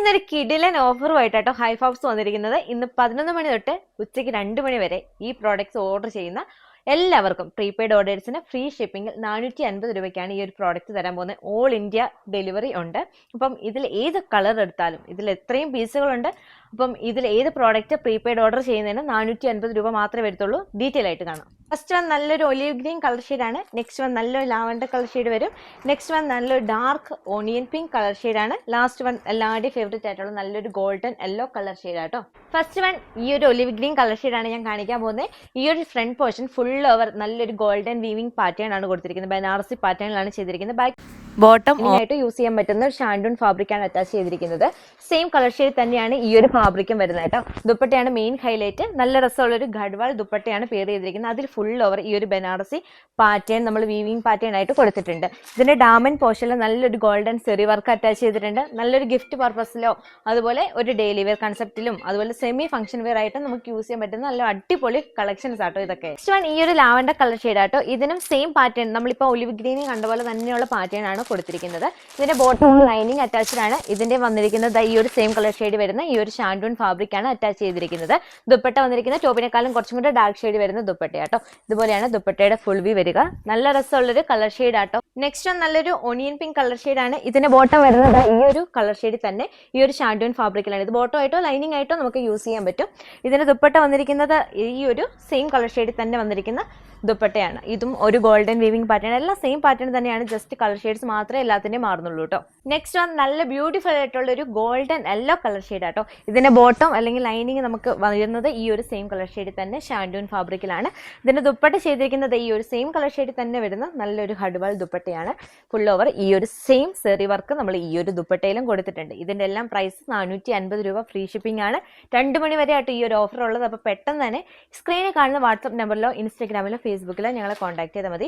ഇന്നൊരു കിടിലൻ ഓഫറുമായിട്ടോ ഹൈഫോക്സ് വന്നിരിക്കുന്നത്. ഇന്ന് 11 മണി തൊട്ട് ഉച്ചയ്ക്ക് 2 മണി വരെ ഈ പ്രോഡക്ട്സ് ഓർഡർ ചെയ്യുന്ന എല്ലാവർക്കും പ്രീപെയ്ഡ് ഓർഡേഴ്സിന് ഫ്രീ ഷിപ്പിംഗിൽ 450 രൂപയ്ക്കാണ് ഈ ഒരു പ്രോഡക്റ്റ് തരാൻ പോകുന്നത്. ഓൾ ഇന്ത്യ ഡെലിവറി ഉണ്ട്. അപ്പം ഇതിൽ ഏത് കളർ എടുത്താലും ഇതിൽ എത്രയും പീസുകളുണ്ട്. അപ്പം ഇതിൽ ഏത് പ്രോഡക്റ്റ് പ്രീപെയ്ഡ് ഓർഡർ ചെയ്യുന്നതിന് 450 രൂപ മാത്രമേ വരത്തുള്ളൂ. ഡീറ്റെയിൽ ആയിട്ട് കാണാം. ഫസ്റ്റ് വൺ നല്ലൊരു ഒലിവ് ഗ്രീൻ കളർ ഷെയ്ഡാണ്. നെക്സ്റ്റ് വൺ നല്ലൊരു ലാവൻഡർ കളർ ഷെയ്ഡ് വരും. നെക്സ്റ്റ് വൺ നല്ലൊരു ഡാർക്ക് ഓണിയൻ പിങ്ക് കളർ ഷെയ്ഡാണ്. ലാസ്റ്റ് വൺ എല്ലാവരുടെയും ഫേവറേറ്റ് ആയിട്ടുള്ള നല്ലൊരു ഗോൾഡൻ യെല്ലോ കളർ ഷെയ്ഡാട്ടോ. ഫസ്റ്റ് വൺ ഈ ഒരു ഒലിവ് ഗ്രീൻ കളർ ഷെയ്ഡാണ് ഞാൻ കാണിക്കാൻ പോകുന്നത്. ഈ ഒരു ഫ്രണ്ട് പോർഷൻ ഫുൾ ഓവർ നല്ലൊരു ഗോൾഡൻ വീവിംഗ് പാറ്റേൺ ആണ് കൊടുത്തിരിക്കുന്നത്. ബനാറസി പാറ്റേണിലാണ് ചെയ്തിരിക്കുന്നത്. ബാക്ക് ബോട്ടം ആയിട്ട് യൂസ് ചെയ്യാൻ പറ്റുന്ന ഒരു ഷാൻഡൂൺ ഫാബ്രിക്കാണ് അറ്റാച്ച് ചെയ്തിരിക്കുന്നത്. സെയിം കളർ ഷെയ്ഡ് തന്നെയാണ് ഈ ഒരു ഫാബ്രിക്കും വരുന്നത് കേട്ടോ. ദുപ്പട്ടയാണ് മെയിൻ ഹൈലൈറ്റ്. നല്ല രസമുള്ള ഒരു ഗഡ്വാൾ ദുപ്പട്ടയാണ് പെയർ ചെയ്തിരിക്കുന്നത്. അതിൽ ഫുൾ ഓവർ ഈ ഒരു ബനാറസി പാറ്റേൺ നമ്മൾ വീവിംഗ് പാറ്റേൺ ആയിട്ട് കൊടുത്തിട്ടുണ്ട്. ഇതിന്റെ ഡാമൻ പോർഷനിൽ നല്ലൊരു ഗോൾഡൻ സെറി വർക്ക് അറ്റാച്ച് ചെയ്തിട്ടുണ്ട്. നല്ലൊരു ഗിഫ്റ്റ് പർപ്പസിലോ അതുപോലെ ഒരു ഡെയിലി വെയർ കൺസെപ്റ്റിലും അതുപോലെ സെമി ഫംഗ്ഷൻ വെയർ ആയിട്ട് നമുക്ക് യൂസ് ചെയ്യാൻ പറ്റുന്ന നല്ല അടിപൊളി കളക്ഷൻസ് ആട്ടോ ഇതൊക്കെ. നെക്സ്റ്റ് വൺ ഈ ഒരു ലാവൻഡർ കളർ ഷെയ്ഡ് ആട്ടോ. ഇതിനും സെയിം പാറ്റേൺ നമ്മളിപ്പോൾ ഒലിവ് ഗ്രീനിൽ കണ്ട പോലെ തന്നെയുള്ള പാറ്റേൺ ആണ് കൊടുത്തിരിക്കുന്നത്. ഇതിന്റെ ബോട്ടം ലൈനിങ് അറ്റാച്ച്ഡ് ആണ്. ഇതിന്റെ വന്നിരിക്കുന്നത് ഈ ഒരു സെയിം കളർ ഷെയ്ഡ് വരുന്ന ഈ ഒരു ഷാൻഡൂൺ ഫാബ്രിക് ആണ് അറ്റാച്ച് ചെയ്തിരിക്കുന്നത്. ദുപ്പട്ട വന്നിരിക്കുന്ന ടോപ്പിനെക്കാളും കുറച്ചും കൂടെ ഡാർക്ക് ഷെയ്ഡ് വരുന്ന ദുപ്പട്ടയാട്ടോ. ഇതുപോലെയാണ് ദുപ്പട്ടയുടെ ഫുൾ വി വരിക. നല്ല രസമുള്ളൊരു കളർ ഷെയ്ഡ് ആട്ടോ. നെക്സ്റ്റ് വൺ നല്ലൊരു ഓണിയൻ പിങ്ക് കളർ ഷെയ്ഡ് ആണ്. ഇതിന്റെ ബോട്ടം വരുന്നത് ഈ ഒരു കളർ ഷെയ്ഡ് തന്നെ ഈ ഒരു ഷാൻഡൂൺ ഫാബ്രിക്കിലാണ്. ഇത് ബോട്ടം ആയിട്ടോ ലൈനിങ് ആയിട്ടോ നമുക്ക് യൂസ് ചെയ്യാൻ പറ്റും. ഇതിന്റെ ദുപ്പട്ട വന്നിരിക്കുന്നത് ഈ ഒരു സെയിം കളർ ഷെയ്ഡിൽ തന്നെ വന്നിരിക്കുന്ന ദുപ്പട്ടയാണ്. ഇതും ഒരു ഗോൾഡൻ വീവിംഗ് പാറ്റേൺ. എല്ലാം സെയിം പാറ്റേൺ തന്നെയാണ്. ജസ്റ്റ് കളർ ഷെയ്ഡ്സ് മാത്രമേ എല്ലാത്തിന്റെയും മാറുന്നുള്ളൂ കേട്ടോ. നെക്സ്റ്റ് വൺ നല്ല ബ്യൂട്ടിഫുൾ ആയിട്ടുള്ള ഒരു ഗോൾഡൻ യെല്ലോ കളർ ഷെയ്ഡ് ആട്ടോ. ഇതിന്റെ ബോട്ടം അല്ലെങ്കിൽ ലൈനിങ് നമുക്ക് വരുന്നത് ഈ ഒരു സെയിം കളർ ഷെയ്ഡിൽ തന്നെ ഷാൻഡൂൺ ഫാബ്രിക്കിലാണ്. ഇതിന്റെ ദുപ്പട്ട ചെയ്തിരിക്കുന്നത് ഈ ഒരു സെയിം കളർ ഷെയ്ഡിൽ തന്നെ വരുന്ന നല്ലൊരു ഹഡ്വാൾ ദുപ്പട്ടയാണ്. ഫുൾ ഓവർ ഈ ഒരു സെയിം സെറി വർക്ക് നമ്മൾ ഈ ഒരു ദുപ്പട്ടയിലും കൊടുത്തിട്ടുണ്ട്. ഇതിന്റെ എല്ലാം പ്രൈസ് 450 രൂപ. ഫ്രീ ഷിപ്പിംഗ് ആണ്. 2 മണി വരെ ആയിട്ട് ഈ ഒരു ഓഫർ ഉള്ളത്. അപ്പോൾ പെട്ടെന്ന് തന്നെ സ്ക്രീനിൽ കാണുന്ന വാട്സ്ആപ്പ് നമ്പറിലോ ഇൻസ്റ്റാഗ്രാമിലോ ഫേസ്ബുക്കിലോ ഞങ്ങളെ കോൺടാക്ട് ചെയ്താൽ മതി.